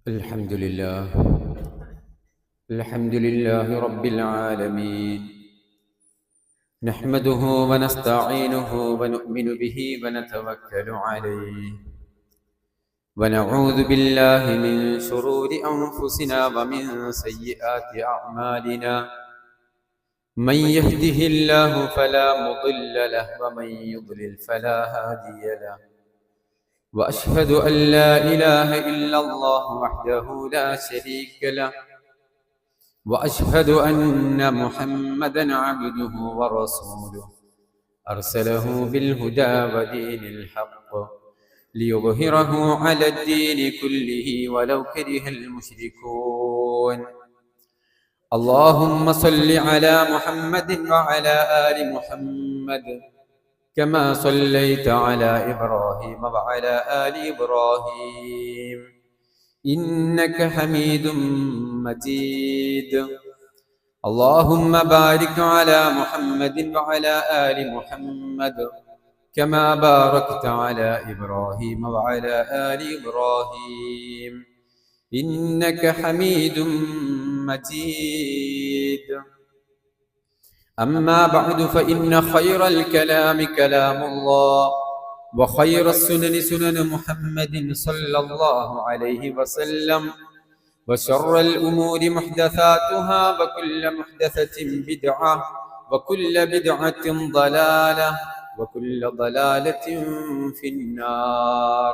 الحمد لله. الحمد لله رب العالمين. نحمده ونستعينه ونؤمن به ونتوكل عليه، ونعوذ بالله من شرور أنفسنا ومن سيئات أعمالنا. من يهده الله فلا مضل له ومن يضلل فلا هادي له. وأشهد أن لا إله إلا الله وحده لا شريك له، وأشهد أن محمدًا عبده ورسوله أرسله بالهدى ودين الحق ليظهره على الدين كله ولو كره المشركون. اللهم صل على محمد وعلى آل محمد كما صليت على إبراهيم وعلى آل إبراهيم إنك حميد مجيد. اللهم بارك على محمد وعلى آل محمد كما باركت على إبراهيم وعلى آل إبراهيم إنك حميد مجيد. أما بعد، فإن خير الكلام كلام الله، وخير السنن سنن محمد صلى الله عليه وسلم، وشر الأمور محدثاتها، وكل محدثة بدعة، وكل بدعة ضلالة، وكل ضلالة في النار.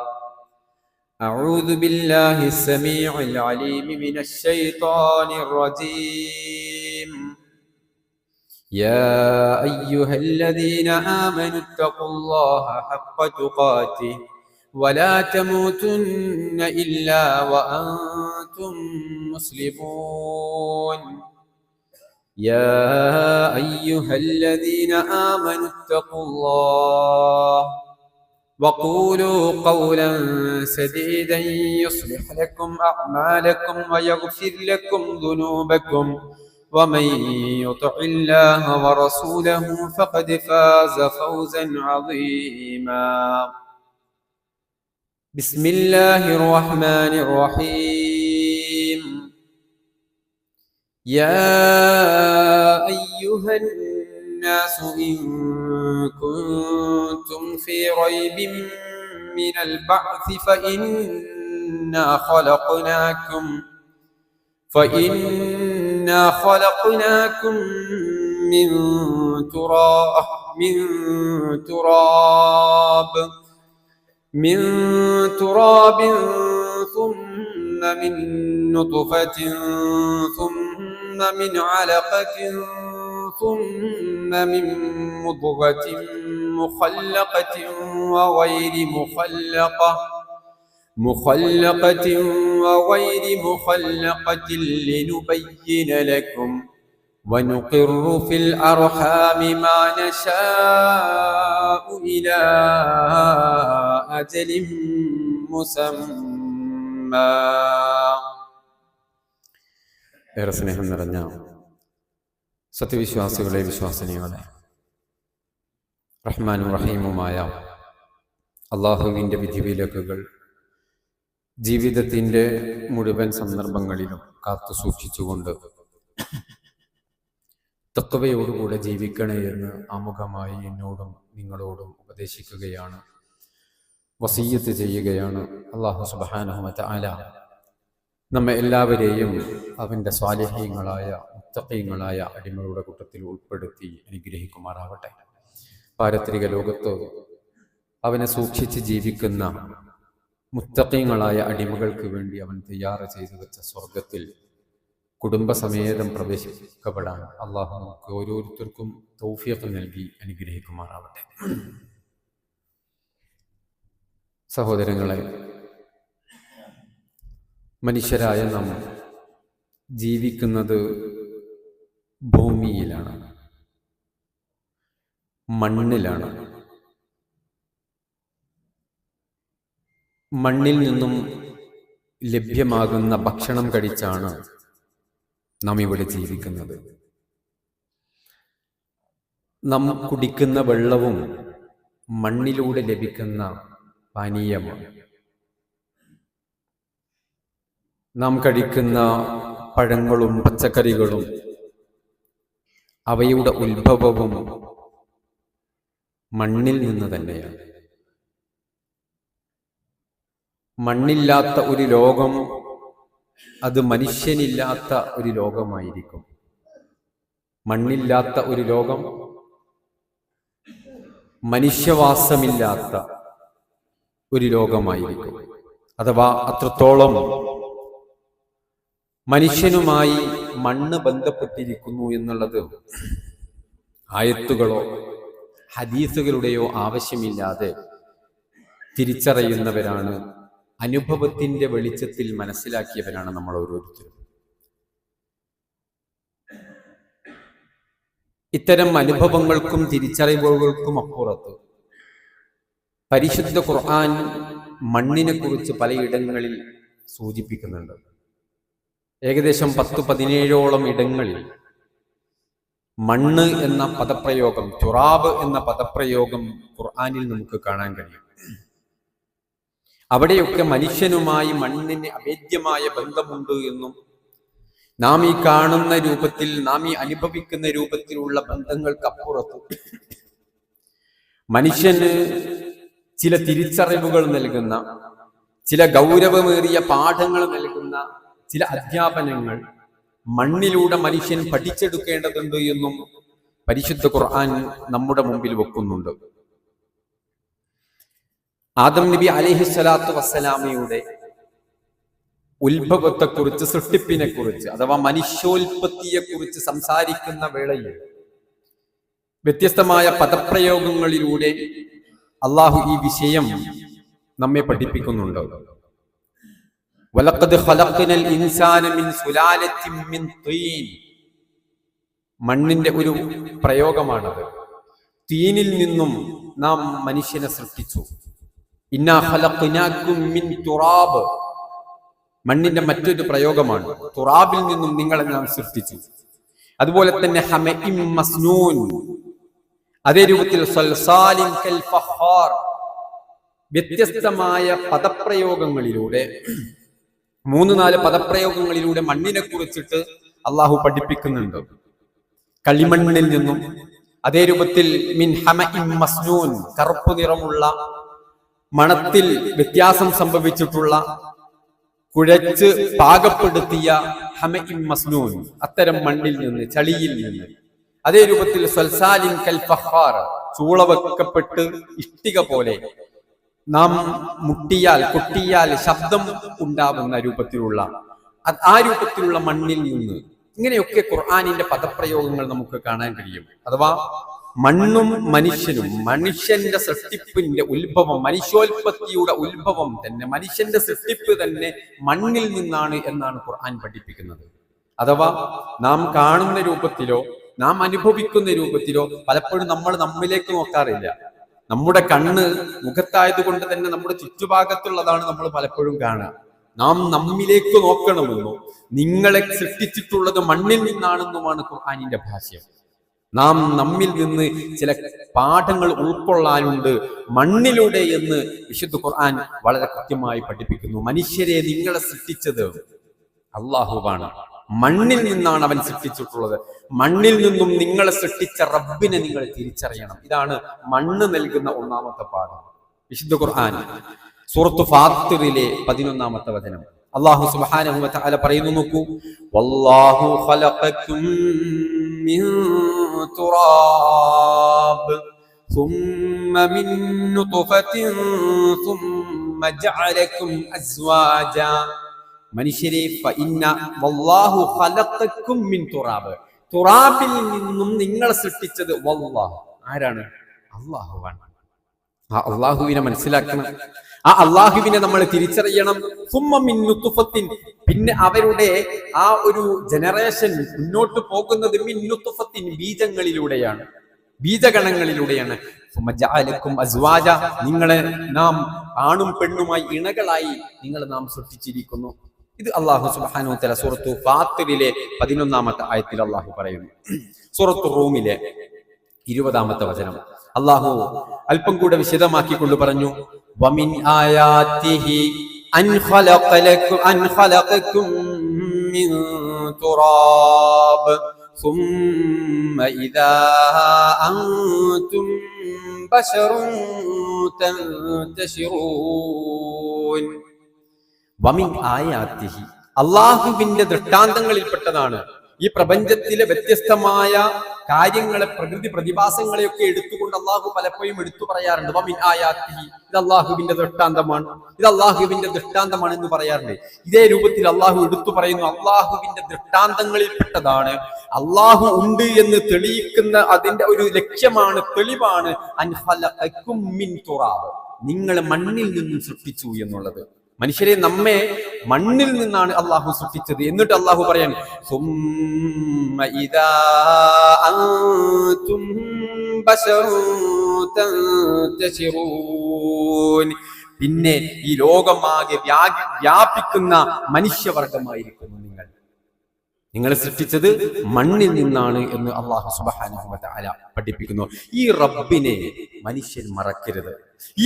أعوذ بالله السميع العليم من الشيطان الرجيم. يا أيها الذين آمنوا اتقوا الله حق تقاته ولا تموتن إلا وأنتم مسلمون. يا أيها الذين آمنوا اتقوا الله وقولوا قولا سديدا يصلح لكم أعمالكم ويغفر لكم ذنوبكم، ومن يطع الله ورسوله فقد فاز فوزا عظيما. بسم الله الرحمن الرحيم. يا أيها الناس إن كنتم في ريب من البعث فإنا خلقناكم من تراب ثم من نطفة ثم من علقة ثم من مضغة مخلقة وغير مخلقة لنبين لكم، ونقر في الأرحام ما نشاء إلى أجل مسمى. ഏറെ സ്നേഹം നിറഞ്ഞ സത്യവിശ്വാസികളെ, വിശ്വാസിനികളെ, റഹ്മാനും റഹീമുമായ അള്ളാഹുവിൻ്റെ വിധിവിലക്കുകൾ ജീവിതത്തിൻ്റെ മുഴുവൻ സന്ദർഭങ്ങളിലും കാത്തു സൂക്ഷിച്ചുകൊണ്ട് തഖ്വയോടുകൂടെ ജീവിക്കണേ എന്ന് ആമുഖമായി എന്നോടും നിങ്ങളോടും ഉപദേശിക്കുകയാണ്, വസിയ്യത്ത് ചെയ്യുകയാണ്. അല്ലാഹു സുബ്ഹാനഹു വ തആല നമ്മെ എല്ലാവരെയും അവൻ്റെ സ്വാലിഹീങ്ങളായ മുത്തഖീങ്ങളായ അടിമകളുടെ കൂട്ടത്തിൽ ഉൾപ്പെടുത്തി അനുഗ്രഹിക്കുമാറാവട്ടെ. പാരത്രിക ലോകത്ത് അവനെ സൂക്ഷിച്ച് ജീവിക്കുന്ന മുത്തഖീങ്ങളായ അടിമകൾക്ക് വേണ്ടി അവൻ തയ്യാറ് ചെയ്തു വെച്ച സ്വർഗത്തിൽ കുടുംബസമേതം പ്രവേശിക്കപ്പെടാൻ അള്ളാഹു നമുക്ക് ഓരോരുത്തർക്കും തൗഫീഖ് നൽകി അനുഗ്രഹിക്കുമാറാവട്ടെ. സഹോദരങ്ങളെ, മനുഷ്യരായ നാം ജീവിക്കുന്നത് ഭൂമിയിലാണ്, മണ്ണിലാണ്. മണ്ണിൽ നിന്നും ലഭ്യമാകുന്ന ഭക്ഷണം കഴിച്ചാണ് നാം ഇവിടെ ജീവിക്കുന്നത്. നാം കുടിക്കുന്ന വെള്ളവും മണ്ണിലൂടെ ലഭിക്കുന്ന പാനീയമാണ്. നാം കഴിക്കുന്ന പഴങ്ങളും പച്ചക്കറികളും അവയുടെ ഉത്ഭവവും മണ്ണിൽ നിന്ന് തന്നെയാണ്. മണ്ണില്ലാത്ത ഒരു ലോകം അത് മനുഷ്യനില്ലാത്ത ഒരു ലോകമായിരിക്കും. മണ്ണില്ലാത്ത ഒരു ലോകം മനുഷ്യവാസമില്ലാത്ത ഒരു ലോകമായിരിക്കും. അഥവാ അത്രത്തോളം മനുഷ്യനുമായി മണ്ണ് ബന്ധപ്പെട്ടിരിക്കുന്നു എന്നുള്ളത് ആയത്തുകളോ ഹദീസുകളുടെയോ ആവശ്യമില്ലാതെ തിരിച്ചറിയുന്നവരാണ്, അനുഭവത്തിന്റെ വെളിച്ചത്തിൽ മനസ്സിലാക്കിയവരാണ് നമ്മൾ ഓരോരുത്തരും. ഇത്തരം അനുഭവങ്ങൾക്കും തിരിച്ചറിവുകൾക്കും അപ്പുറത്ത് പരിശുദ്ധ ഖുർആൻ മണ്ണിനെ കുറിച്ച് പലയിടങ്ങളിൽ സൂചിപ്പിക്കുന്നുണ്ട്. ഏകദേശം 10-17ഓളം ഇടങ്ങളിൽ മണ്ണ് എന്ന പദപ്രയോഗം, തുറാബ് എന്ന പദപ്രയോഗം ഖുർആനിൽ നമുക്ക് കാണാൻ കഴിയും. അവിടെയൊക്കെ മനുഷ്യനുമായി മണ്ണിന് അഭേദ്യമായ ബന്ധമുണ്ട് എന്നും നാം ഈ കാണുന്ന രൂപത്തിൽ, നാം ഈ അനുഭവിക്കുന്ന രൂപത്തിലുള്ള ബന്ധങ്ങൾക്കപ്പുറത്ത് മനുഷ്യന് ചില തിരിച്ചറിവുകൾ നൽകുന്ന, ചില ഗൗരവമേറിയ പാഠങ്ങൾ നൽകുന്ന ചില അധ്യാപനങ്ങൾ മണ്ണിലൂടെ മനുഷ്യൻ പഠിച്ചെടുക്കേണ്ടതുണ്ട് എന്നും പരിശുദ്ധ ഖുർആൻ നമ്മുടെ മുമ്പിൽ വെക്കുന്നുണ്ട്. ആദം നബി അലൈഹിസ്സലാത്തു വസ്സലാമയുടെ ഉത്ഭവത്തെക്കുറിച്ച്, സൃഷ്ടിപ്പിനെ കുറിച്ച് അഥവാ മനുഷ്യോൽപത്തിയെ കുറിച്ച് സംസാരിക്കുന്ന വേളയിൽ വ്യത്യസ്തമായ പദപ്രയോഗങ്ങളിലൂടെ അള്ളാഹു ഈ വിഷയം നമ്മെ പഠിപ്പിക്കുന്നുണ്ട്. വലഖദ് ഖലഖ്നൽ ഇൻസാന മിൻ സുലാലത്തിൻ മിൻ തീൻ. മണ്ണിന്റെ ഒരു പ്രയോഗമാണത്. തീനിൽ നിന്നും നാം മനുഷ്യനെ സൃഷ്ടിച്ചു. ഇന്നാ ഖലഖ്നാകും മിൻ തുറാബ്. മണ്ണിന്റെ മറ്റൊരു പ്രയോഗമാണ്. തുറാബിൽ നിന്നും നിങ്ങളെ നാം സൃഷ്ടിച്ചു. അതുപോലെ തന്നെ ഹമഇം മസ്നൂൻ, അതേ രൂപത്തിൽ സൽസാലിൻ കൽ ഫഖാർ. വ്യത്യസ്തമായ പദപ്രയോഗങ്ങളിലൂടെ, 3-4 പദപ്രയോഗങ്ങളിലൂടെ മണ്ണിനെ കുറിച്ചിട്ട് അള്ളാഹു പഠിപ്പിക്കുന്നുണ്ട്. കളിമണ്ണിൽ നിന്നും, അതേ രൂപത്തിൽ മിൻ ഹമഇം മസ്നൂൻ, കറുപ്പ് നിറമുള്ള മണത്തിൽ വ്യത്യാസം സംഭവിച്ചിട്ടുള്ള, കുഴച്ച് പാകപ്പെടുത്തിയ ഹമഇം മസ്നൂൻ, അത്തരം മണ്ണിൽ നിന്ന്, ചളിയിൽ നിന്ന്. അതേ രൂപത്തിൽ സൽസാലിൻ കൽ ഫഖാർ, ചൂളവെക്കപ്പെട്ട് ഇഷ്ടിക പോലെ നാം മുട്ടിയാൽ, കൊട്ടിയാൽ ശബ്ദം ഉണ്ടാവുന്ന രൂപത്തിലുള്ള, ആ രൂപത്തിലുള്ള മണ്ണിൽ നിന്ന്. ഇങ്ങനെയൊക്കെ ഖുർആനിന്റെ പദപ്രയോഗങ്ങൾ നമുക്ക് കാണാൻ കഴിയും. അഥവാ മണ്ണും മനുഷ്യനും, മനുഷ്യന്റെ സൃഷ്ടിപ്പിന്റെ ഉത്ഭവം, മനുഷ്യോൽപത്തിയുടെ ഉത്ഭവം തന്നെ, മനുഷ്യന്റെ സൃഷ്ടിപ്പ് തന്നെ മണ്ണിൽ നിന്നാണ് എന്നാണ് ഖുർആൻ പഠിപ്പിക്കുന്നത്. അഥവാ നാം കാണുന്ന രൂപത്തിലോ നാം അനുഭവിക്കുന്ന രൂപത്തിലോ പലപ്പോഴും നമ്മൾ നമ്മിലേക്ക് നോക്കാറില്ല. നമ്മുടെ കണ്ണ് മുഖത്തായത് കൊണ്ട് തന്നെ നമ്മുടെ ചുറ്റുഭാഗത്തുള്ളതാണ് നമ്മൾ പലപ്പോഴും കാണുക. നാം നമ്മിലേക്ക് നോക്കണമെന്നോ നിങ്ങളെ സൃഷ്ടിച്ചിട്ടുള്ളത് മണ്ണിൽ നിന്നാണെന്നുമാണ് ഖുർആനിന്റെ ഭാഷ്യം. നാം നമ്മിൽ നിന്ന് ചില പാഠങ്ങൾ ഉൾക്കൊള്ളാനുണ്ട് മണ്ണിലൂടെ എന്ന് വിശുദ്ധ ഖുർആൻ വളരെ കൃത്യമായി പഠിപ്പിക്കുന്നു. മനുഷ്യരെ നിങ്ങളെ സൃഷ്ടിച്ചത് അല്ലാഹുവാണ്. മണ്ണിൽ നിന്നാണ് അവൻ സൃഷ്ടിച്ചിട്ടുള്ളത്. മണ്ണിൽ നിന്നും നിങ്ങളെ സൃഷ്ടിച്ച റബ്ബിനെ നിങ്ങൾ തിരിച്ചറിയണം. ഇതാണ് മണ്ണ് നൽകുന്ന ഒന്നാമത്തെ പാഠം. വിശുദ്ധ ഖുർആൻ സൂറത്ത് ഫാത്തിറിലെ 11-ാമത്തെ വചനം അല്ലാഹു സുബ്ഹാനഹു വ തആല പറയുന്നു, നോക്കൂ, വല്ലാഹു ഖലഖക്കും മിൻ തുറാബ് ثم من نطفة ثم جعلكم أزواجا. മനുഷ്യരെ ഫഇന്ന വല്ലാഹു ഖലഖക്കും മിൻ തുറാബ്, തുറാബിൽ നിന്നും നിങ്ങളെ സൃഷ്ടിച്ചത് വല്ലാഹ്. ആരാണ്? അല്ലാഹുവാണ്. ആ അല്ലാഹുവിനെ മനസ്സിലാക്കണം. ആ അല്ലാഹുവിനെ നമ്മൾ തിരിച്ചറിയണം. സുമ്മ മിൻ നുത്ഫത്തിൻ, പിന്നെ അവരുടെ ആ ഒരു ജനറേഷൻ മുന്നോട്ട് പോകുന്നത് മിൻ നുത്ഫത്തിൻ, ബീജങ്ങളിലൂടെയാണ്, ബീജഗണങ്ങളിലൂടെയാണ്. സുമ്മ ജഅലക്കും അസ്വാജ, നിങ്ങളെ നാം ആണും പെണ്ണുമായി ഇണകളായി നിങ്ങളെ നാം സൃഷ്ടിച്ചിരിക്കുന്നു. ഇത് അല്ലാഹു സുബ്ഹാനഹു വ തആല സൂറത്തു ഫാത്തിറിലെ 11-ാമത്തെ ആയത്തിൽ അല്ലാഹു പറയുന്നു. സൂറത്തു റൂമിലെ 20-ാമത്തെ വചനം അല്ലാഹു അല്പം കൂടെ വിശദമാക്കിക്കൊണ്ട് പറഞ്ഞു, വമിൻ ആയാതിഹി അൻ ഖലഖക്കും മിൻ തുറാബ് ثم إذا أنتم بشر تنتشرون ومن آياته അള്ളാഹുവിന്റെ ദൃഷ്ടാന്തങ്ങളിൽപ്പെട്ടതാണ് ഈ പ്രപഞ്ചത്തിലെ വ്യത്യസ്തമായ കാര്യങ്ങളെ, പ്രകൃതി പ്രതിഭാസങ്ങളെയൊക്കെ എടുത്തുകൊണ്ട് അള്ളാഹു പലപ്പോഴും എടുത്തു പറയാറുണ്ട്. വമിൻ ആയാത്തിഹി, ഇത് അള്ളാഹുവിന്റെ ദൃഷ്ടാന്തമാണ്, ഇത് അള്ളാഹുവിന്റെ ദൃഷ്ടാന്തമാണ് എന്ന് പറയാറുണ്ട്. ഇതേ രൂപത്തിൽ അള്ളാഹു എടുത്തു പറയുന്നു അള്ളാഹുവിന്റെ ദൃഷ്ടാന്തങ്ങളിൽപ്പെട്ടതാണ്, അള്ളാഹു ഉണ്ട് എന്ന് തെളിയിക്കുന്ന അതിന്റെ ഒരു ലക്ഷ്യമാണ്, തെളിവാണ് അൻ ഖലഖക്കും മിൻ തുറാബ്, നിങ്ങൾ മണ്ണിൽ നിന്നും സൃഷ്ടിച്ചു എന്നുള്ളത്. മനുഷ്യരെ, നമ്മെ മണ്ണിൽ നിന്നാണ് അള്ളാഹു സൃഷ്ടിച്ചത്. എന്നിട്ട് അള്ളാഹു പറയാൻ സുമ്മ ഇദാ അൻതും ബശറുൻ തൻതശിറൂൻ, പിന്നെ ഈ ലോകമാകെ വ്യാപിക്കുന്ന മനുഷ്യവർഗമായിരിക്കുന്നു നിങ്ങൾ സൃഷ്ടിച്ചത് മണ്ണിൽ നിന്നാണ് എന്ന് അള്ളാഹു സുബ്ഹാനഹു വ തആല പഠിപ്പിക്കുന്നു. ഈ റബ്ബിനെ മനുഷ്യൻ മറക്കരുത്,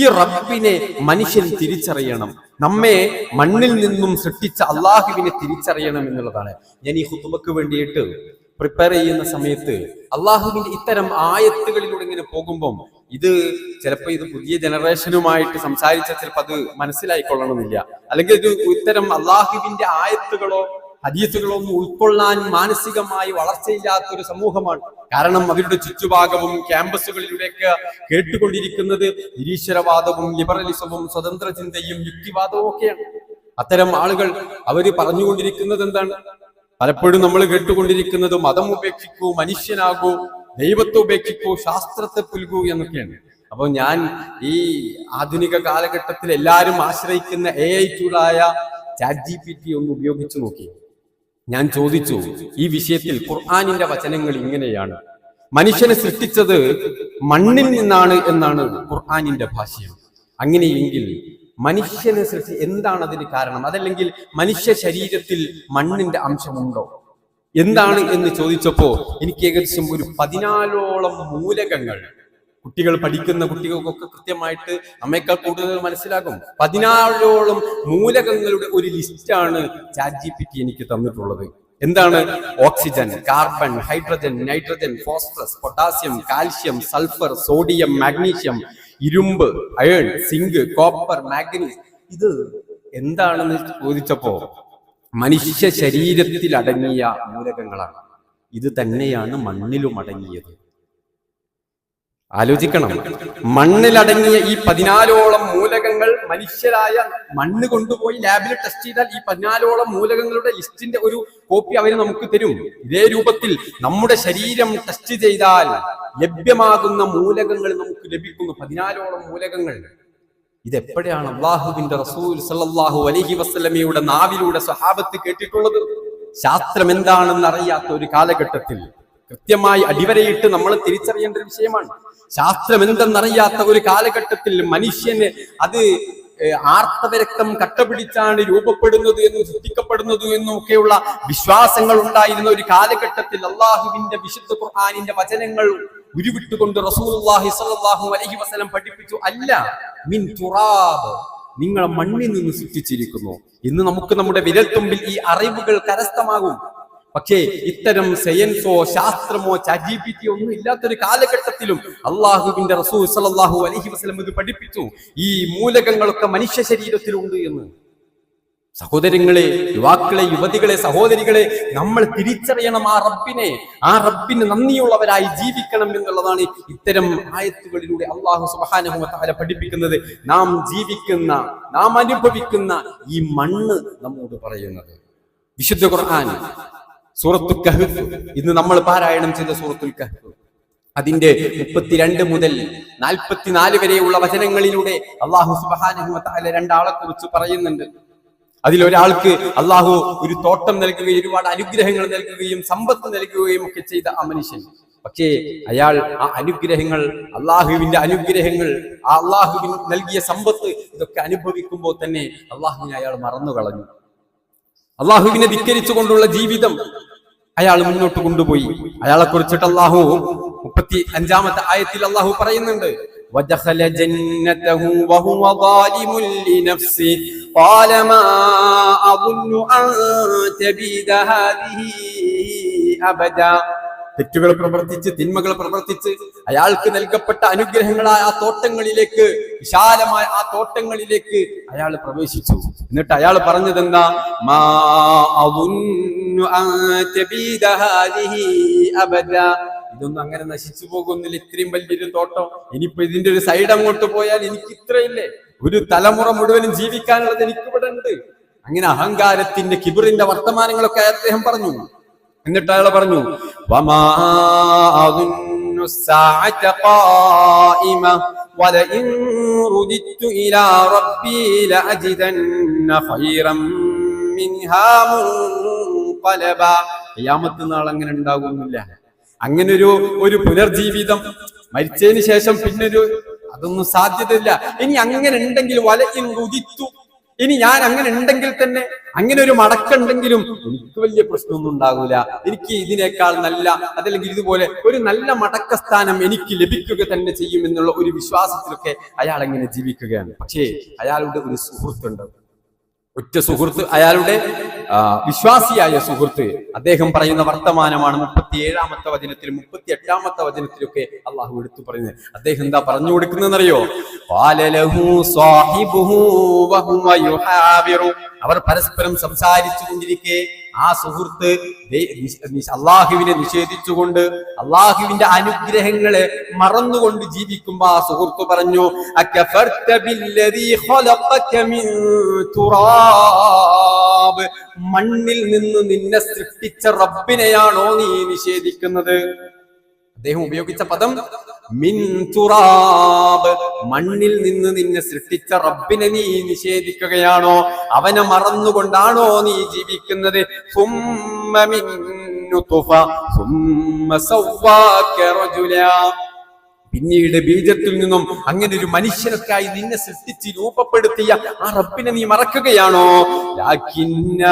ഈ റബ്ബിനെ മനുഷ്യൻ തിരിച്ചറിയണം. നമ്മെ മണ്ണിൽ നിന്നും സൃഷ്ടിച്ച അള്ളാഹുവിനെ തിരിച്ചറിയണം എന്നുള്ളതാണ്. ഞാൻ ഈ ഖുതുബക്ക് വേണ്ടിയിട്ട് പ്രിപ്പയർ ചെയ്യുന്ന സമയത്ത് അള്ളാഹുവിന്റെ ഇത്തരം ആയത്തുകളിലൂടെ ഇങ്ങനെ പോകുമ്പോൾ ഇത് ചിലപ്പോൾ ഇത് പുതിയ ജനറേഷനുമായിട്ട് സംസാരിച്ചാൽ ചിലപ്പോൾ അത് മനസ്സിലായിക്കൊള്ളണമെന്നില്ല, അല്ലെങ്കിൽ ഇത്തരം അള്ളാഹുവിന്റെ ആയത്തുകളോ ഹദീസുകളൊന്നും ഉൾക്കൊള്ളാൻ മാനസികമായി വളർച്ചയില്ലാത്ത ഒരു സമൂഹമാണ്. കാരണം അവരുടെ ചുറ്റുഭാഗവും ക്യാമ്പസുകളിലൂടെയൊക്കെ കേട്ടുകൊണ്ടിരിക്കുന്നത് നിരീശ്വരവാദവും ലിബറലിസവും സ്വതന്ത്ര ചിന്തയും യുക്തിവാദവും ഒക്കെയാണ്. അത്തരം ആളുകൾ അവര് പറഞ്ഞുകൊണ്ടിരിക്കുന്നത് എന്താണ്? പലപ്പോഴും നമ്മൾ കേട്ടുകൊണ്ടിരിക്കുന്നത് മതം ഉപേക്ഷിക്കൂ, മനുഷ്യനാകൂ, ദൈവത്തെ ഉപേക്ഷിക്കൂ, ശാസ്ത്രത്തെ പുൽകൂ എന്നൊക്കെയാണ്. അപ്പൊ ഞാൻ ഈ ആധുനിക കാലഘട്ടത്തിൽ എല്ലാവരും ആശ്രയിക്കുന്ന AI ടൂളായ ChatGPT ഒന്ന് ഉപയോഗിച്ചു നോക്കി. ഞാൻ ചോദിച്ചു, ഈ വിഷയത്തിൽ ഖുർആനിന്റെ വചനങ്ങൾ ഇങ്ങനെയാണ്, മനുഷ്യനെ സൃഷ്ടിച്ചത് മണ്ണിൽ നിന്നാണ് എന്നാണ് ഖുർആനിന്റെ ഭാഷ്യം. അങ്ങനെയെങ്കിൽ മനുഷ്യനെ എന്താണ് അതിന് കാരണം? അതല്ലെങ്കിൽ മനുഷ്യ ശരീരത്തിൽ മണ്ണിന്റെ അംശമുണ്ടോ എന്താണ് എന്ന് ചോദിച്ചപ്പോ എനിക്ക് ഏകദേശം ഒരു 14ഓളം മൂലകങ്ങൾ, കുട്ടികൾ പഠിക്കുന്ന കുട്ടികൾക്കൊക്കെ കൃത്യമായിട്ട് നമ്മേക്കാൾ കൂടുതൽ മനസ്സിലാകും. 14ഓളം മൂലകങ്ങളുടെ ഒരു ലിസ്റ്റാണ് ChatGPT എനിക്ക് തന്നിട്ടുള്ളത്. എന്താണ്? Oxygen, carbon, hydrogen, nitrogen, phosphorus, potassium, calcium, sulphur, sodium, magnesium, ഇരുമ്പ്, അയൺ, സിങ്ക്, കോപ്പർ, മാഗ്നീസ്. ഇത് എന്താണെന്ന് ചോദിച്ചപ്പോ മനുഷ്യ ശരീരത്തിൽ അടങ്ങിയ മൂലകങ്ങളാണ്. ഇത് തന്നെയാണ് മണ്ണിലും അടങ്ങിയത്. ആലോചിക്കണം, മണ്ണിലടങ്ങിയ ഈ 14ഓളം മൂലകങ്ങൾ മനുഷ്യരായ മണ്ണ് കൊണ്ടുപോയി ലാബിൽ ടെസ്റ്റ് ചെയ്താൽ ഈ 14ഓളം മൂലകങ്ങളുടെ ലിസ്റ്റിന്റെ ഒരു കോപ്പി അവർ നമുക്ക് തരും. ഇതേ രൂപത്തിൽ നമ്മുടെ ശരീരം ടെസ്റ്റ് ചെയ്താൽ ലഭ്യമാകുന്ന മൂലകങ്ങൾ നമുക്ക് ലഭിക്കുന്നു, 14ഓളം മൂലകങ്ങൾ. ഇതെപ്പോഴാണ് അള്ളാഹുവിന്റെ റസൂൽ സല്ലല്ലാഹു അലൈഹി വസല്ലമയുടെ നാവിലൂടെ സ്വഹാബത്ത് കേട്ടിട്ടുള്ളത്? ശാസ്ത്രം എന്താണെന്ന് അറിയാത്ത ഒരു കാലഘട്ടത്തിൽ കൃത്യമായി അടിവരയിട്ട് നമ്മൾ തിരിച്ചറിയേണ്ട ഒരു വിഷയമാണ്. ശാസ്ത്രം എന്തെന്നറിയാത്ത ഒരു കാലഘട്ടത്തിൽ മനുഷ്യന് അത് ആർത്തവരക്തം കട്ടപിടിച്ചാണ് രൂപപ്പെടുന്നത് എന്നും സൃഷ്ടിക്കപ്പെടുന്നത് എന്നും ഒക്കെയുള്ള വിശ്വാസങ്ങൾ ഉണ്ടായിരുന്ന ഒരു കാലഘട്ടത്തിൽ അള്ളാഹുവിന്റെ വിശുദ്ധ ഖുർആനിന്റെ വചനങ്ങൾ ഉരുവിട്ടുകൊണ്ട് റസൂലുള്ളാഹി സ്വല്ലല്ലാഹു അലൈഹി വസല്ലം പഠിപ്പിച്ചു, അല്ല മിൻ തുറാബ്, നിങ്ങളെ മണ്ണിൽ നിന്ന് സൃഷ്ടിച്ചിരിക്കുന്നു. ഇന്ന് നമുക്ക് നമ്മുടെ വിരൽത്തുമ്പിൽ ഈ അറിവുകൾ കരസ്ഥമാകും. പക്ഷേ ഇത്തരം സയൻസോ ശാസ്ത്രമോ ChatGPT ഒന്നും ഇല്ലാത്തൊരു കാലഘട്ടത്തിലും അള്ളാഹുവിന്റെ റസൂൽ സല്ലല്ലാഹു അലൈഹി വസല്ലം ഇത് പഠിപ്പിച്ചു, ഈ മൂലകങ്ങളൊക്കെ മനുഷ്യ ശരീരത്തിലുണ്ട് എന്ന്. സഹോദരങ്ങളെ, യുവാക്കളെ, യുവതികളെ, സഹോദരികളെ, നമ്മൾ തിരിച്ചറിയണം ആ റബ്ബിന് നന്ദിയുള്ളവരായി ജീവിക്കണം എന്നുള്ളതാണ് ഇത്തരം ആയത്തുകളിലൂടെ അല്ലാഹു സുബ്ഹാനഹു വ തആല പഠിപ്പിക്കുന്നത്. നാം ജീവിക്കുന്ന, നാം അനുഭവിക്കുന്ന ഈ മണ്ണ് നമ്മോട് പറയുന്നത്. വിശുദ്ധ ഖുർആൻ സൂറത്തുൽ കഹ്ഫ്, ഇന്ന് നമ്മൾ പാരായണം ചെയ്ത സൂറത്തുൽ കഹ്ഫ്, അതിന്റെ 32 മുതൽ 44 വരെയുള്ള വചനങ്ങളിലൂടെ അല്ലാഹു സുബ്ഹാനഹു വ തആല രണ്ടാളെ കുറിച്ച് പറയുന്നുണ്ട്. അതിലൊരാൾക്ക് അള്ളാഹു ഒരു തോട്ടം നൽകുകയും ഒരുപാട് അനുഗ്രഹങ്ങൾ നൽകുകയും സമ്പത്ത് നൽകുകയും ഒക്കെ ചെയ്ത ആ മനുഷ്യൻ. പക്ഷേ അയാൾ ആ അനുഗ്രഹങ്ങൾ, അള്ളാഹുവിന്റെ അനുഗ്രഹങ്ങൾ, ആ അള്ളാഹുവിന് നൽകിയ സമ്പത്ത്, ഇതൊക്കെ അനുഭവിക്കുമ്പോൾ തന്നെ അള്ളാഹുവിനെ അയാൾ മറന്നു കളഞ്ഞു. അള്ളാഹുവിനെ ധിക്കരിച്ചുകൊണ്ടുള്ള ജീവിതം അയാൾ മുന്നോട്ട് കൊണ്ടുപോയി. അയാളെ കുറിച്ചിട്ട് അള്ളാഹു 35-ാമത്തെ ആയത്തിൽ അള്ളാഹു പറയുന്നുണ്ട്, ودخل جنته وهو ظالم لنفسه قال ما أظن أن تبيد هذه أبدا. തെറ്റുകൾ പ്രവർത്തിച്ച് തിന്മകൾ പ്രവർത്തിച്ച് അയാൾക്ക് നൽകപ്പെട്ട അനുഗ്രഹങ്ങളായ ആ തോട്ടങ്ങളിലേക്ക്, വിശാലമായ ആ തോട്ടങ്ങളിലേക്ക് അയാൾ പ്രവേശിച്ചു. എന്നിട്ട് അയാൾ പറഞ്ഞത് എന്താ? മാ അദുന്നു അൻ തബീദ ഹാദിഹി അബദ. ഇതൊന്നും അങ്ങനെ നശിച്ചു പോകുന്നില്ല, ഇത്രയും വലിയൊരു തോട്ടം. ഇനിയിപ്പോ ഇതിന്റെ ഒരു സൈഡ് അങ്ങോട്ട് പോയാൽ എനിക്ക് ഇത്രയില്ലേ, ഒരു തലമുറ മുഴുവനും ജീവിക്കാനുള്ളത് എനിക്കിവിടെ ഉണ്ട്. അങ്ങനെ അഹങ്കാരത്തിന്റെ കിബറിന്റെ വർത്തമാനങ്ങളൊക്കെ അദ്ദേഹം പറഞ്ഞു. എന്നിട്ട് അയാൾ പറഞ്ഞു വമാ അദുന്നു الساعة قائمة ولئن رددت إلى ربي لأجدن خيرا منها منقلبا. ഖിയാമത്ത് നാൾ അങ്ങനെ ഉണ്ടാകുന്നില്ല. അങ്ങനെ ഒരു പുനർജീവിതം, മരിച്ചതിന് ശേഷം പിന്നൊരു, അതൊന്നും സാധ്യതയില്ല. ഇനി അങ്ങനെ ഉണ്ടെങ്കിൽ വലഇൻ റുദിത്തു, ഇനി ഞാൻ അങ്ങനെ ഉണ്ടെങ്കിൽ തന്നെ, അങ്ങനെ ഒരു മടക്കുണ്ടെങ്കിലും എനിക്ക് വലിയ പ്രശ്നമൊന്നും ഉണ്ടാകൂല. എനിക്ക് ഇതിനേക്കാൾ നല്ല, അതല്ലെങ്കിൽ ഇതുപോലെ ഒരു നല്ല മടക്കസ്ഥാനം എനിക്ക് ലഭിക്കുക തന്നെ ചെയ്യുമെന്നുള്ള ഒരു വിശ്വാസത്തിലൊക്കെ അയാൾ അങ്ങനെ ജീവിക്കുകയാണ്. പക്ഷേ അയാളുടെ ഒരു സുഹൃത്തുണ്ട്, ഒറ്റ സുഹൃത്ത്, അയാളുടെ വിശ്വാസിയായ സുഹൃത്ത്. അദ്ദേഹം പറയുന്ന വർത്തമാനമാണ് 37-ാമത്തെ വചനത്തിലും 38-ാമത്തെ വചനത്തിലൊക്കെ അള്ളാഹു എടുത്തു പറയുന്നത്. അദ്ദേഹം എന്താ പറഞ്ഞു കൊടുക്കുന്നതെന്നറിയോ? അവർ പരസ്പരം സംസാരിച്ചു കൊണ്ടിരിക്കെ ആ സുഹൃത്ത് അള്ളാഹുവിനെ നിഷേധിച്ചുകൊണ്ട്, അള്ളാഹുവിന്റെ അനുഗ്രഹങ്ങളെ മറന്നുകൊണ്ട് ജീവിക്കുമ്പോ ആ സുഹൃത്ത് പറഞ്ഞു, മണ്ണിൽ നിന്ന് നിന്നെ സൃഷ്ടിച്ച റബ്ബിനെയാണോ നീ നിഷേധിക്കുന്നത്? അദ്ദേഹം ഉപയോഗിച്ച പദം മിൻ തുറാബ്, മണ്ണിൽ നിന്ന് നിന്നെ സൃഷ്ടിച്ച റബ്ബിനെ നീ നിഷേധിക്കുകയാണോ? അവനെ മറന്നുകൊണ്ടാണോ നീ ജീവിക്കുന്നത്? സുമ്മ മിൻ നുത്ഫ സുമ്മ സവ്വാക റജുലാ, പിന്നീട് ബീജത്തിൽ നിന്നും അങ്ങനെ ഒരു മനുഷ്യനൊക്കെയായി നിന്നെ സൃഷ്ടിച്ച് രൂപപ്പെടുത്തിയ ആ റബ്ബിനെ നീ മറക്കുകയാണോ? ലാകിന്ന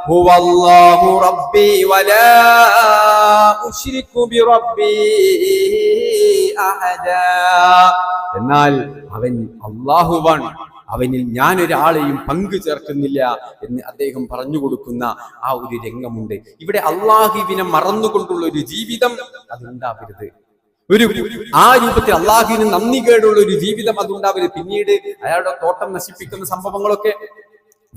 ഹുവല്ലാഹു റബ്ബി വലാ ഉശ്രികു ബിറബ്ബി അഹദാ. എന്നാൽ അവൻ അല്ലാഹുവാണ്, അവനിൽ ഞാൻ ഒരാളെയും പങ്കു ചേർക്കുന്നില്ല എന്ന് അദ്ദേഹം പറഞ്ഞു കൊടുക്കുന്ന ആ ഒരു രംഗമുണ്ട്. ഇവിടെ അല്ലാഹുവിനെ മറന്നുകൊണ്ടുള്ള ഒരു ജീവിതം അതുണ്ടാവരുത്. ആ രൂപത്തിൽ അള്ളാഹുവിന് നന്ദി കേടുള്ള ഒരു ജീവിതം അതുണ്ടാവരുത്. പിന്നീട് അയാളുടെ തോട്ടം നശിപ്പിക്കുന്ന സംഭവങ്ങളൊക്കെ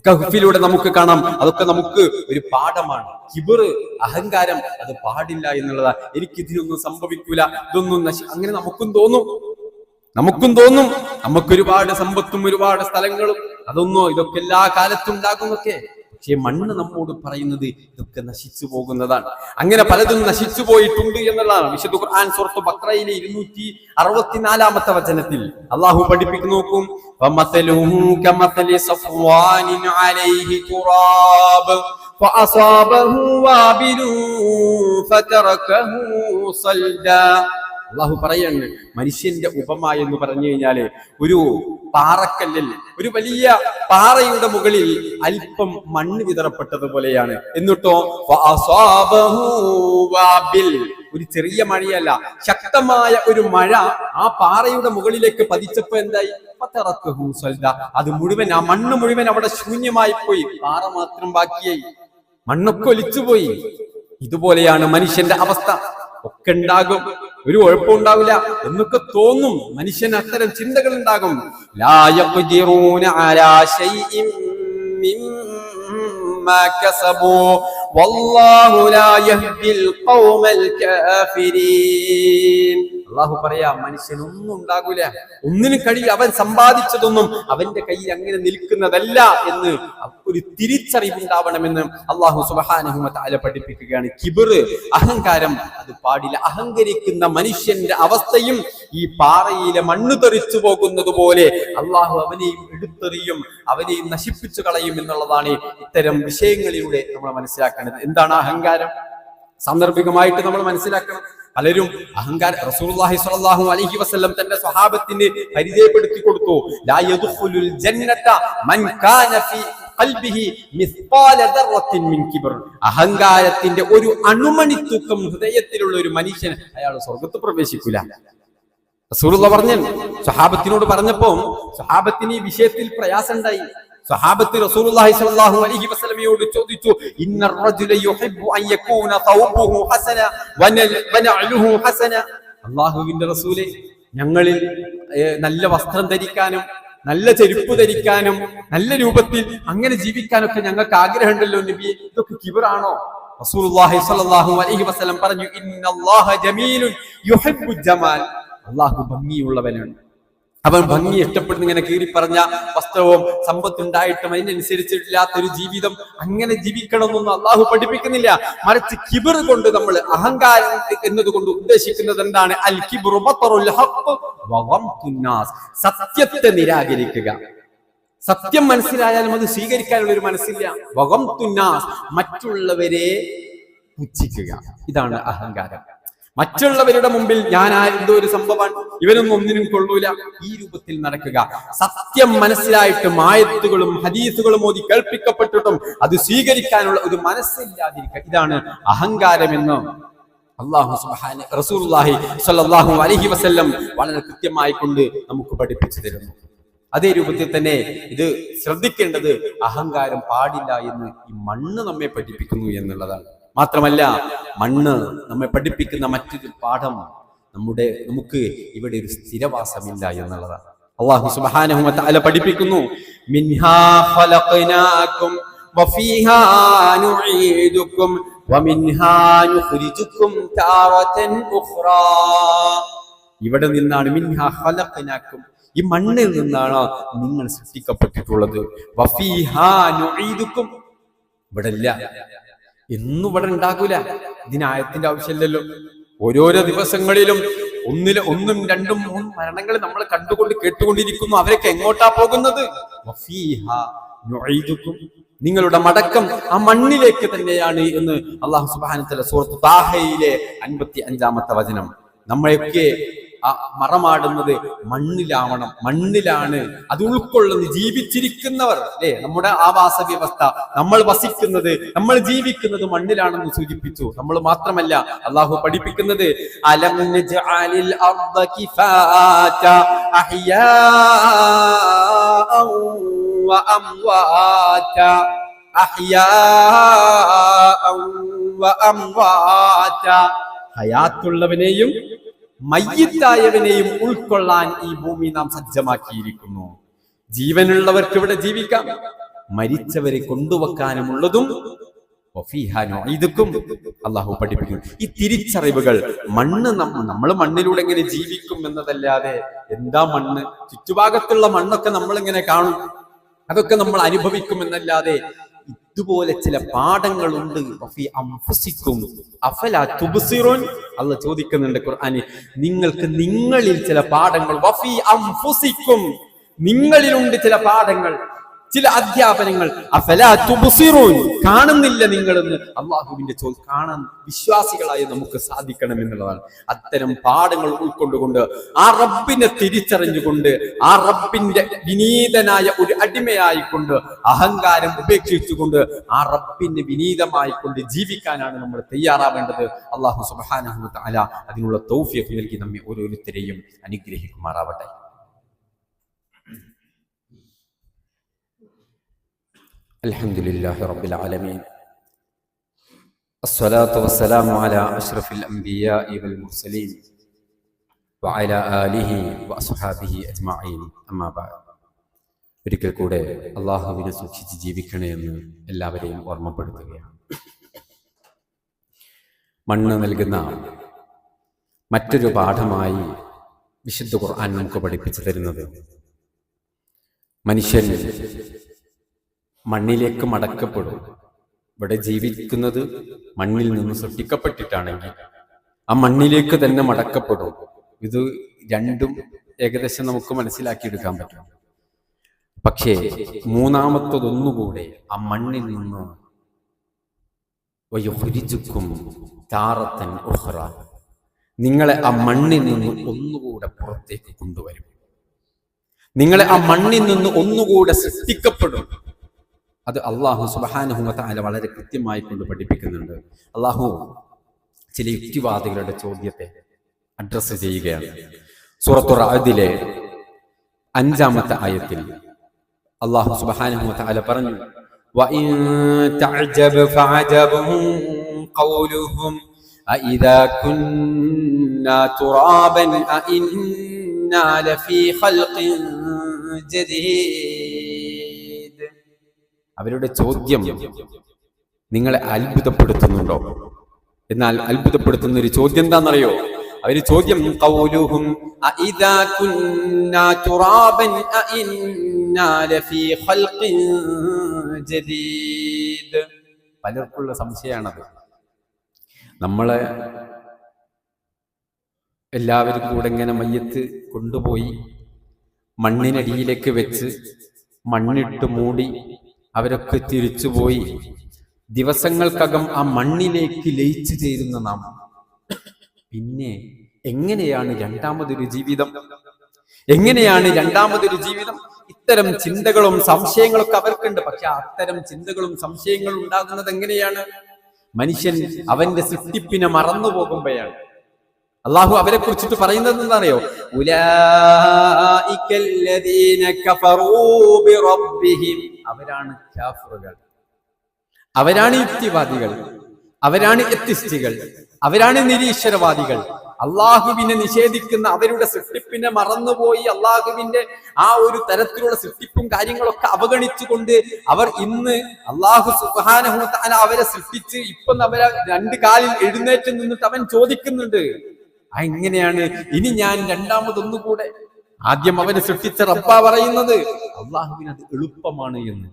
കഹ്ഫിലൂടെ നമുക്ക് കാണാം. അതൊക്കെ നമുക്ക് ഒരു പാഠമാണ്. കിബർ, അഹങ്കാരം, അത് പാടില്ല എന്നുള്ളതാ. എനിക്കിതിനൊന്നും സംഭവിക്കൂല, ഇതൊന്നും അങ്ങനെ നമുക്കും തോന്നും. നമുക്കൊരുപാട് സമ്പത്തും ഒരുപാട് സ്ഥലങ്ങളും അതൊന്നോ ഇതൊക്കെ എല്ലാ കാലത്തും ഉണ്ടാകുന്നൊക്കെ. പക്ഷെ മണ്ണ് നമ്മോട് പറയുന്നത് ഇതൊക്കെ നശിച്ചു പോകുന്നതാണ്. അങ്ങനെ പലതും നശിച്ചു പോയിട്ടുണ്ട് എന്നുള്ളതാണ്. വിശുദ്ധ ഖുർആൻ സൂറത്ത് ബഖറയിലെ 264-ാമത്തെ വചനത്തിൽ അള്ളാഹു പഠിപ്പിക്കുന്നു. നോക്കും, ഫമസലുഹു കമസലി സഫ്വാനിൻ അലൈഹി തുറാബ് ഫഅസാബഹു വാബിലു ഫതറകഹു സൽദാ. അള്ളാഹു പറയാണ്, മനുഷ്യന്റെ ഉപമ എന്ന് പറഞ്ഞു കഴിഞ്ഞാല് ഒരു പാറക്കല്ലിൽ, ഒരു വലിയ പാറയുടെ മുകളിൽ അല്പം മണ്ണ് വിതറപ്പെട്ടതുപോലെയാണ്. എന്നിട്ടോ ഒരു ചെറിയ മഴയല്ല, ശക്തമായ ഒരു മഴ ആ പാറയുടെ മുകളിലേക്ക് പതിച്ചപ്പോ എന്തായി? അത് മുഴുവൻ, ആ മണ്ണ് മുഴുവൻ അവിടെ ശൂന്യമായി പോയി, പാറ മാത്രം ബാക്കിയായി, മണ്ണൊക്കെ ഒലിച്ചുപോയി. ഇതുപോലെയാണ് മനുഷ്യന്റെ അവസ്ഥ. ഒക്കെ ഉണ്ടാകും, ഒരു കുഴപ്പമുണ്ടാവില്ല എന്നൊക്കെ തോന്നും. മനുഷ്യന് അത്തരം ചിന്തകൾ ഉണ്ടാകും. ലാ യഖ്ദിറൂന അലാ ശൈഇൻ മിമ്മാ കസബൂ വല്ലാഹു ലാ യഹ്ദിൽ ഖൗമൽ കാഫിരീൻ. അല്ലാഹു പറയാ, മനുഷ്യനൊന്നും ഉണ്ടാകൂല, ഒന്നിനും കഴിയില്ല, അവൻ സമ്പാദിച്ചതൊന്നും അവന്റെ കയ്യിൽ അങ്ങനെ നിൽക്കുന്നതല്ല എന്ന് ഒരു തിരിച്ചറിവുണ്ടാവണമെന്ന് അല്ലാഹു സുബ്ഹാനഹു വ തആല പഠിപ്പിക്കുകയാണ്. കിബർ, അഹങ്കാരം, അത് പാടില്ല. അഹങ്കരിക്കുന്ന മനുഷ്യന്റെ അവസ്ഥയും ഈ പാറയിലെ മണ്ണ് തെറിച്ചു പോകുന്നത് പോലെ അല്ലാഹു അവനെയും എടുത്തെറിയും, അവനെയും നശിപ്പിച്ചു കളയും എന്നുള്ളതാണ് ഇത്തരം വിഷയങ്ങളിലൂടെ നമ്മൾ മനസ്സിലാക്കേണ്ടത്. എന്താണ് അഹങ്കാരം? സാന്ദർഭികമായിട്ട് നമ്മൾ മനസ്സിലാക്കണം. പലരും അഹങ്കാരം, റസൂലുള്ളാഹി സ്വല്ലല്ലാഹു അലൈഹി വസല്ലം തന്റെ സ്വഹാബത്തിന് പരിചയപ്പെടുത്തി കൊടുത്തു. ലാ യദ്ഖുലുൽ ജന്നത മൻ കാന ഫീ ഖൽബിഹി മിസ്ഖാല ദർറത്തിൻ മിൻ കിബ്ർ. അഹങ്കാരത്തിന്റെ ഒരു അണുമണി തൂക്കം ഹൃദയത്തിലുള്ള ഒരു മനുഷ്യൻ, അയാൾ സ്വർഗ്ഗത്തിൽ പ്രവേശിക്കൂല. റസൂലുള്ള പറഞ്ഞു, സ്വഹാബത്തിനോട് പറഞ്ഞപ്പോ സ്വഹാബത്തിന് ഈ വിഷയത്തിൽ പ്രയാസം ഉണ്ടായി. സ്വഹാബത്ത് റസൂലുള്ളാഹി സ്വല്ലല്ലാഹു അലൈഹി വസല്ലമയോട് ചോദിച്ചു, ഇന്ന റജുല യുഹിബ്ബു അൻ യകൂന തൗബുഹു ഹസന വനഅലുഹു ഹസന. അല്ലാഹുവിന്റെ റസൂലേ, ഞങ്ങളിൽ നല്ല വസ്ത്രം ധരിക്കാനും നല്ല ചെരുപ്പ് ധരിക്കാനും നല്ല രൂപത്തിൽ അങ്ങനെ ജീവിക്കാനൊക്കെ ഞങ്ങൾക്ക് ആഗ്രഹമുണ്ടല്ലോ നബിയെ, ഇതൊക്കെ കിബറാണോ? റസൂലുള്ളാഹി സ്വല്ലല്ലാഹു അലൈഹി വസല്ലം പറഞ്ഞു, ഇന്നല്ലാഹ ജമീലുൻ യുഹിബ്ബുൽ ജമാൽ. അല്ലാഹു ഭംഗിയുള്ളവനാണ്, അവൻ ഭംഗി ഇഷ്ടപ്പെടുന്ന. ഇങ്ങനെ കീറി പറഞ്ഞ വസ്ത്രവും സമ്പത്തുണ്ടായിട്ടും അതിനനുസരിച്ചിട്ടില്ലാത്തൊരു ജീവിതം അങ്ങനെ ജീവിക്കണമെന്നൊന്നും അള്ളാഹു പഠിപ്പിക്കുന്നില്ല. മറിച്ച് കിബർ കൊണ്ട് നമ്മൾ അഹങ്കാരം എന്നതുകൊണ്ട് ഉദ്ദേശിക്കുന്നത് എന്താണ്? അൽ കിബ്റു ബത്റുൽ ഹഖ് വഗംതുൻ നാസ്, സത്യത്തെ നിരാകരിക്കുക. സത്യം മനസ്സിലായാലും അത് സ്വീകരിക്കാനുള്ള ഒരു മനസ്സില്ല. വഗംതുൻ നാസ്, മറ്റുള്ളവരെ പുച്ഛിക്കുക. ഇതാണ് അഹങ്കാരം. മറ്റുള്ളവരുടെ മുമ്പിൽ ഞാൻ എന്തോ ഒരു സംഭവമാണ്, ഇവനൊന്നും ഒന്നിനും കൊള്ളൂല, ഈ രൂപത്തിൽ നടക്കുക. സത്യം മനസ്സിലായിട്ടും ആയത്തുകളും ഹദീസുകളും ഓതി കേൾപ്പിക്കപ്പെട്ടിട്ടും അത് സ്വീകരിക്കാനുള്ള ഒരു മനസ്സില്ലാതിരിക്കുക. ഇതാണ് അഹങ്കാരമെന്ന് റസൂലുള്ളാഹി സ്വല്ലല്ലാഹു അലൈഹി വസല്ലം വളരെ കൃത്യമായി കൊണ്ട് നമുക്ക് പഠിപ്പിച്ചു തരുന്നു. അതേ രൂപത്തിൽ തന്നെ ഇത് ശ്രദ്ധിക്കേണ്ടത് അഹങ്കാരം പാടില്ല എന്ന് ഈ മണ്ണ് നമ്മെ പഠിപ്പിക്കുന്നു എന്നുള്ളതാണ്. മാത്രമല്ല, മണ്ണ് നമ്മെ പഠിപ്പിക്കുന്ന മറ്റൊരു പാഠം നമുക്ക് ഇവിടെ ഒരു സ്ഥിരവാസമില്ല എന്നുള്ളതാണ്. അല്ലാഹു സുബ്ഹാനഹു വ തആല പഠിപ്പിക്കുന്നു, മിൻഹാ ഖലഖനാകും വഫീഹാ നുഈദുകും വമിൻഹാ നുഖ്രിജുകും താറതൻ ഉഖ്റാ. ഇവിടെ നിന്നാണ് മിൻഹാ ഖലഖനാകും, ഈ മണ്ണിൽ നിന്നാണ് നിങ്ങൾ സൃഷ്ടിക്കപ്പെട്ടിട്ടുള്ളത്. വഫീഹാ നുഈദുകും, ഇവിടെ ഇല്ല, എന്നും ഇവിടെ ഉണ്ടാകൂല. ഇതിനായത്തിന്റെ ആവശ്യമില്ലല്ലോ. ഓരോരോ ദിവസങ്ങളിലും ഒന്നും രണ്ടും മൂന്നും മരണങ്ങൾ നമ്മൾ കണ്ടുകൊണ്ട് കേട്ടുകൊണ്ടിരിക്കുന്നു. അവരൊക്കെ എങ്ങോട്ടാ പോകുന്നത്? നിങ്ങളുടെ മടക്കം ആ മണ്ണിലേക്ക് തന്നെയാണ് എന്ന് അല്ലാഹു സുബ്ഹാനഹു വ തആല സൂറത്ത് താഹയിലെ 55-ാമത്തെ വചനം. നമ്മളെയൊക്കെ മറമാടുന്നത് മണ്ണിലാവണം, മണ്ണിലാണ് അത് ഉൾക്കൊള്ളുന്നത്. ജീവിച്ചിരിക്കുന്നവർ അല്ലെ, നമ്മുടെ ആവാസ വ്യവസ്ഥ, നമ്മൾ വസിക്കുന്നത്, നമ്മൾ ജീവിക്കുന്നത് മണ്ണിലാണെന്ന് സൂചിപ്പിച്ചു. നമ്മൾ മാത്രമല്ല, അള്ളാഹു പഠിപ്പിക്കുന്നത് അലം നജ്അലിൽ അർദ കിഫാത അഹ്യാഅൻ വ അംവാത അഹ്യാഅൻ വ അംവാത. ഹയാത്തുള്ളവനെയും മയ്യിത്തായവനെയും ഉൾക്കൊള്ളാൻ ഈ ഭൂമി നാം സജ്ജമാക്കിയിരിക്കുന്നു. ജീവനുള്ളവർക്ക് ഇവിടെ ജീവിക്കാം, മരിച്ചവരെ കൊണ്ടുവെക്കാനുമുള്ളതും ഇതുക്കും അള്ളാഹു പഠിപ്പിക്കുന്നു. ഈ തിരിച്ചറിവുകൾ നമ്മൾ മണ്ണിലൂടെ എങ്ങനെ ജീവിക്കും എന്നതല്ലാതെ എന്താ മണ്ണ്, ചുറ്റുഭാഗത്തുള്ള മണ്ണൊക്കെ നമ്മൾ ഇങ്ങനെ കാണും, അതൊക്കെ നമ്മൾ അനുഭവിക്കും എന്നല്ലാതെ ഇതുപോലെ ചില പാഠങ്ങളുണ്ട്. അള്ളാഹ് ചോദിക്കുന്നുണ്ട് ഖുർആനിൽ, നിങ്ങൾക്ക് നിങ്ങളിൽ ചില പാഠങ്ങൾ, നിങ്ങളിലുണ്ട് ചില പാഠങ്ങൾ, ചില അധ്യാപനങ്ങൾ. അഫലാ തുബ്സിറൂൻ, കാണുന്നില്ല നിങ്ങളെന്ന് അള്ളാഹുവിന്റെ കാണാൻ വിശ്വാസികളായി നമുക്ക് സാധിക്കണം എന്നുള്ളതാണ്. അത്തരം പാഠങ്ങൾ ഉൾക്കൊണ്ടുകൊണ്ട് ആ റബ്ബിനെ തിരിച്ചറിഞ്ഞുകൊണ്ട് ആ റബ്ബിന്റെ വിനീതനായ ഒരു അടിമയായിക്കൊണ്ട് അഹങ്കാരം ഉപേക്ഷിച്ചുകൊണ്ട് ആ റബ്ബിനെ വിനീതമായിക്കൊണ്ട് ജീവിക്കാനാണ് നമ്മൾ തയ്യാറാവേണ്ടത്. അള്ളാഹു സുബ്ഹാനഹു വ തആല അതിനുള്ള തൗഫീഖ് നൽകി നമ്മെ ഓരോരുത്തരെയും അനുഗ്രഹിക്കുമാറാവട്ടെ. അൽഹംദുലില്ലാഹി റബ്ബിൽ ആലമീൻ, അസ്സലാത്തു വസ്സലാമു അലാ അഷ്റഫിൽ അംബിയാഇ വൽ മുർസലീൻ വഅലാ ആലിഹി വഅസ്ഹാബിഹി അജ്മഈൻ. അമ്മാ ബഅദ്. ഒരിക്കൽ കൂടെ അല്ലാഹുവിനെ സൂക്ഷിച്ച് ജീവിക്കണേ എന്ന് എല്ലാവരെയും ഓർമ്മപ്പെടുത്തുകയാണ്. മണ്ണ് നൽകുന്ന മറ്റൊരു പാഠമായി വിശുദ്ധ ഖുർആൻ നമുക്ക് പഠിപ്പിച്ചു തരുന്നത്, മനുഷ്യൻ മണ്ണിലേക്ക് മടക്കപ്പെടും. ഇവിടെ ജീവിക്കുന്നത് മണ്ണിൽ നിന്ന് സൃഷ്ടിക്കപ്പെട്ടിട്ടാണെങ്കിൽ ആ മണ്ണിലേക്ക് തന്നെ മടക്കപ്പെടും. ഇത് രണ്ടും ഏകദേശം നമുക്ക് മനസ്സിലാക്കിയെടുക്കാൻ പറ്റും. പക്ഷേ മൂന്നാമത്തതൊന്നുകൂടെ, ആ മണ്ണിൽ നിന്ന് വയുഖ്രിജുക്കും താറത്തൻ ഉഖ്റ, നിങ്ങളെ ആ മണ്ണിൽ നിന്ന് ഒന്നുകൂടെ പുറത്തേക്ക് കൊണ്ടുവരും. നിങ്ങളെ ആ മണ്ണിൽ നിന്ന് ഒന്നുകൂടെ സൃഷ്ടിക്കപ്പെടും. അത് അള്ളാഹു സുബ്ഹാനഹു വ തആല വളരെ കൃത്യമായി കൊണ്ട് പഠിപ്പിക്കുന്നുണ്ട്. അള്ളാഹു ചില യുക്തിവാദികളുടെ ചോദ്യത്തെ അഡ്രസ്സ് ചെയ്യുകയാണ്. സൂറത്തുർ റഅദിലെ 5-ാമത്തെ ആയത്തിൽ അല്ലാഹു സുബ്ഹാനഹു വ തആല പറഞ്ഞു, വഇൻ തഅജബ് ഫഅജബും ഖൗലുഹും അഇദാ കുന്നാ തുറാബൻ അഇന്നാ ലഫീ ഖൽഖിൻ ജദീദ്. അവരുടെ ചോദ്യം നിങ്ങളെ അത്ഭുതപ്പെടുത്തുന്നുണ്ടോ? എന്നാൽ അത്ഭുതപ്പെടുത്തുന്ന ഒരു ചോദ്യം എന്താണെന്നറിയോ? അവര് ചോദ്യം ഖൗലുഹും അഇദാ കുന്നാ തുറാബൻ അഇന്നാ ലഫീ ഖൽഖിൻ ജദീദ്. പലർക്കുള്ള സംശയമാണത്. നമ്മളെ എല്ലാവരും കൂടെ ഇങ്ങനെ മയ്യത്ത് കൊണ്ടുപോയി മണ്ണിനടിയിലേക്ക് വെച്ച് മണ്ണിട്ട് മൂടി അവരൊക്കെ തിരിച്ചുപോയി ദിവസങ്ങൾക്കകം ആ മണ്ണിലേക്ക് ലയിച്ചു ചേരുന്ന നാം പിന്നെ എങ്ങനെയാണ് രണ്ടാമതൊരു ജീവിതം? എങ്ങനെയാണ് രണ്ടാമതൊരു ജീവിതം? ഇത്തരം ചിന്തകളും സംശയങ്ങളൊക്കെ അവർക്കുണ്ട്. പക്ഷെ അത്തരം ചിന്തകളും സംശയങ്ങളും ഉണ്ടാകുന്നത് എങ്ങനെയാണ്? മനുഷ്യൻ അവന്റെ സൃഷ്ടിപ്പിനെ മറന്നു പോകുമ്പോഴാണ്. അള്ളാഹു അവരെ കുറിച്ചിട്ട് പറയുന്നത് എന്താണെന്നറിയോ? അവരാണ് കാഫിറുകൾ, അവരാണ് യുക്തിവാദികൾ, അവരാണ് എത്തിസ്റ്റുകൾ, അവരാണ് നിരീശ്വരവാദികൾ. അള്ളാഹുവിനെ നിഷേധിക്കുന്ന, അവരുടെ സൃഷ്ടിപ്പിനെ മറന്നുപോയി അള്ളാഹുവിന്റെ ആ ഒരു തരത്തിലുള്ള സൃഷ്ടിപ്പും കാര്യങ്ങളൊക്കെ അവഗണിച്ചുകൊണ്ട് അവർ ഇന്ന് അള്ളാഹു സുബ്ഹാനഹു വ തആല അവരെ സൃഷ്ടിച്ച് ഇപ്പം അവരെ 2 കാലിൽ എഴുന്നേറ്റ് നിന്നിട്ട് അവൻ ചോദിക്കുന്നുണ്ട്, എങ്ങനെയാണ് ഇനി ഞാൻ രണ്ടാമതൊന്നുകൂടെ? ആദ്യം അവനെ സൃഷ്ടിച്ച റബ്ബാ പറയുന്നത് അള്ളാഹുവിന് അത് എളുപ്പമാണ് എന്ന്.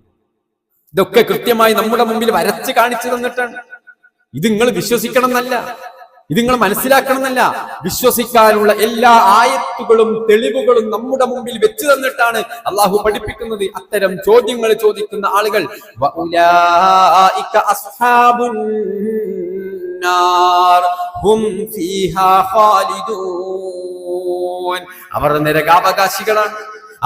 ഇതൊക്കെ കൃത്യമായി നമ്മുടെ മുമ്പിൽ വരച്ച് കാണിച്ചു തന്നിട്ടാണ്. ഇത് നിങ്ങൾ വിശ്വസിക്കണം എന്നല്ല, ഇത് നിങ്ങൾ മനസ്സിലാക്കണം എന്നല്ല, വിശ്വസിക്കാനുള്ള എല്ലാ ആയത്തുകളും തെളിവുകളും നമ്മുടെ മുമ്പിൽ വെച്ച് തന്നിട്ടാണ് അള്ളാഹു പഠിപ്പിക്കുന്നത്. അത്തരം ചോദ്യങ്ങൾ ചോദിക്കുന്ന ആളുകൾ വഉലൈക അസ്ഹാബുൻ നാർ ഹും ഫീഹാ ഖാലിദൂൻ. അവർ നരകാവകാശികളാണ്,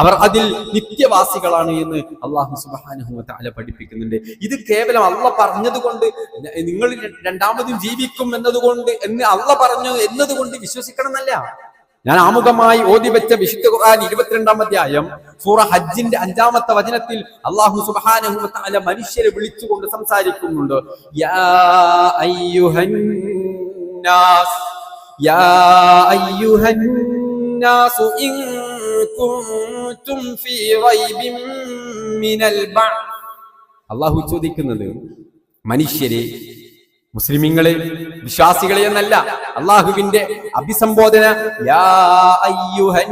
അവർ അതിൽ നിത്യവാസികളാണ് എന്ന് അള്ളാഹു സുബ്ഹാനഹു വ തആല പഠിപ്പിക്കുന്നുണ്ട്. ഇത് കേവലം അള്ളാഹ് പറഞ്ഞതുകൊണ്ട്, നിങ്ങൾ രണ്ടാമതും ജീവിക്കും എന്നതുകൊണ്ട്, എന്ന് അള്ളാഹ് പറഞ്ഞു എന്നതുകൊണ്ട് വിശ്വസിക്കണം എന്നല്ല. ഞാൻ ആമുഖമായി ഓതി വെച്ച വിശുദ്ധ ഖുർആൻ 22-ാം അധ്യായം സൂറ ഹജ്ജിന്റെ 5-ാമത്തെ വചനത്തിൽ അള്ളാഹു സുബ്ഹാനഹു വ തആല മനുഷ്യരെ വിളിച്ചുകൊണ്ട് സംസാരിക്കുന്നുണ്ട്. യാ അയ്യുഹൻ നാസ്, യാ അയ്യുഹൻ നാസു ഇൻ കുൻതും ഫീ റൈബിൻ മിനൽ ബഅ്. അള്ളാഹു ചോദിക്കുന്നത് മനുഷ്യരെ, മുസ്ലിമീങ്ങളെ, വിശ്വാസികളെ എന്നല്ല. അള്ളാഹുവിന്റെ അഭിസംബോധന യാ അയ്യുഹൻ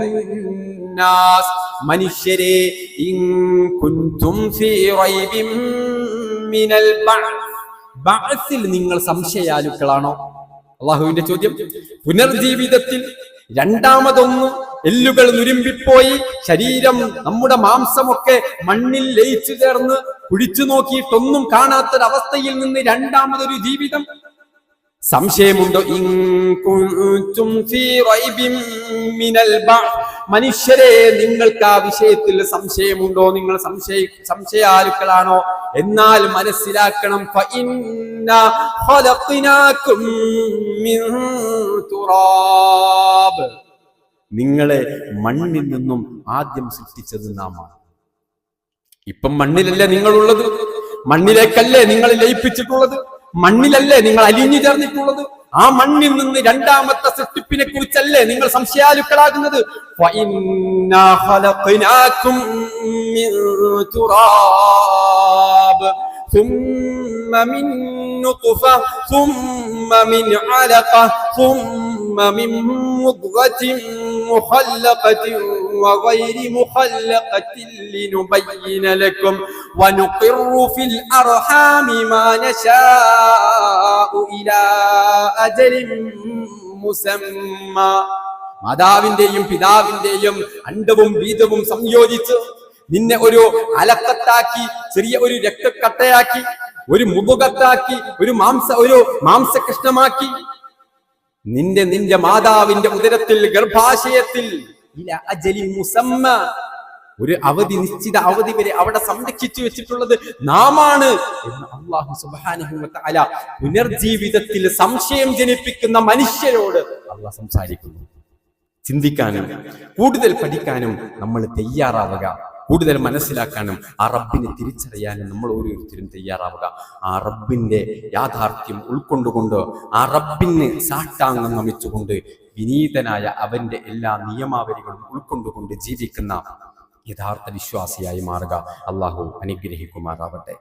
നാസ്, മനുഷ്യരെ, ഇൻ കുൻതും ഫീ റൈബിൻ മിനൽ ബഅ്, ബഅസിൽ നിങ്ങൾ സംശയാലുക്കളാണോ? അള്ളാഹുവിന്റെ ചോദ്യം. പുനർജീവിതത്തിൽ രണ്ടാമതൊന്ന് എല്ലുകൾ നുരുമ്പിപ്പോയി ശരീരം, നമ്മുടെ മാംസമൊക്കെ മണ്ണിൽ ലയിച്ചു ചേർന്ന് കുഴിച്ചു നോക്കിയിട്ടൊന്നും കാണാത്തൊരവസ്ഥയിൽ നിന്ന് രണ്ടാമതൊരു ജീവിതം. സംശയമുണ്ടോ? ഇൻ കുൻതും ഫീ റൈബിൻ മിനൽ ബഅ്, മനുഷ്യരെ, നിങ്ങൾക്ക് ആ വിഷയത്തിൽ സംശയമുണ്ടോ? നിങ്ങൾ സംശയാലുക്കളാണോ? എന്നാൽ മനസ്സിലാക്കണം, ഫഇന്നാ ഖലഖ്നാകും മിൻ തുറാബ്, നിങ്ങളെ മണ്ണിൽ നിന്നും ആദ്യം സൃഷ്ടിച്ചത് നാമാണ്. ഇപ്പം മണ്ണിലല്ലേ നിങ്ങളുള്ളത്, മണ്ണിലേക്കല്ലേ നിങ്ങൾ ലയിപ്പിച്ചിട്ടുള്ളത്, മണ്ണിലല്ലേ നിങ്ങൾ അലിഞ്ഞു ചേർന്നിട്ടുള്ളത്. ആ മണ്ണിൽ നിന്ന് രണ്ടാമത്തെ സൃഷ്ടിപ്പിനെ കുറിച്ചല്ലേ നിങ്ങൾ സംശയാലുക്കളാകുന്നത്. ഫഇന്നാ ഖലഖ്നാകും മിൻ തുറാബ് ثم من نطفة ثم من علقة ثم من مضغة مخلقة وغير مخلقة لنبين لكم ونقر في الأرحام ما نشاء إلى أجل مسمى. മാതാവിന്റെയും പിതാവിന്റെയും അണ്ഡവും ബീജവും സംയോജിച്ച് നിന്നെ ഒരു അലക്കത്താക്കി, ചെറിയ ഒരു രക്തക്കട്ടയാക്കി, ഒരു മുഖത്താക്കി, ഒരു മാംസകൃഷ്ണമാക്കി നിന്റെ മാതാവിന്റെ ഉദരത്തിൽ, ഗർഭാശയത്തിൽ ഒരു അവധി, നിശ്ചിത അവധി വരെ അവിടെ സംരക്ഷിച്ചു വെച്ചിട്ടുള്ളത് നാമാണ് എന്ന് അല്ലാഹു സുബ്ഹാനഹു വ തആല പുനർജീവിതത്തിൽ സംശയം ജനിപ്പിക്കുന്ന മനുഷ്യരോട് അല്ലാഹ് സംസാരിക്കുന്നു. ചിന്തിക്കാനും കൂടുതൽ പഠിക്കാനും നമ്മൾ തയ്യാറാവുക. കൂടുതൽ മനസ്സിലാക്കാനും ആ റബ്ബിനെ തിരിച്ചറിയാനും നമ്മൾ ഓരോരുത്തരും തയ്യാറാവുക. ആ റബ്ബിന്റെ യാഥാർത്ഥ്യം ഉൾക്കൊണ്ടുകൊണ്ട് ആ റബ്ബിന് സാഷ്ടാംഗം നമിച്ചുകൊണ്ട് വിനീതനായ അവന്റെ എല്ലാ നിയമാവലികളും ഉൾക്കൊണ്ടുകൊണ്ട് ജീവിക്കുന്ന യഥാർത്ഥ വിശ്വാസിയായി മാറുക. അള്ളാഹു അനുഗ്രഹിക്കുമാറാവട്ടെ.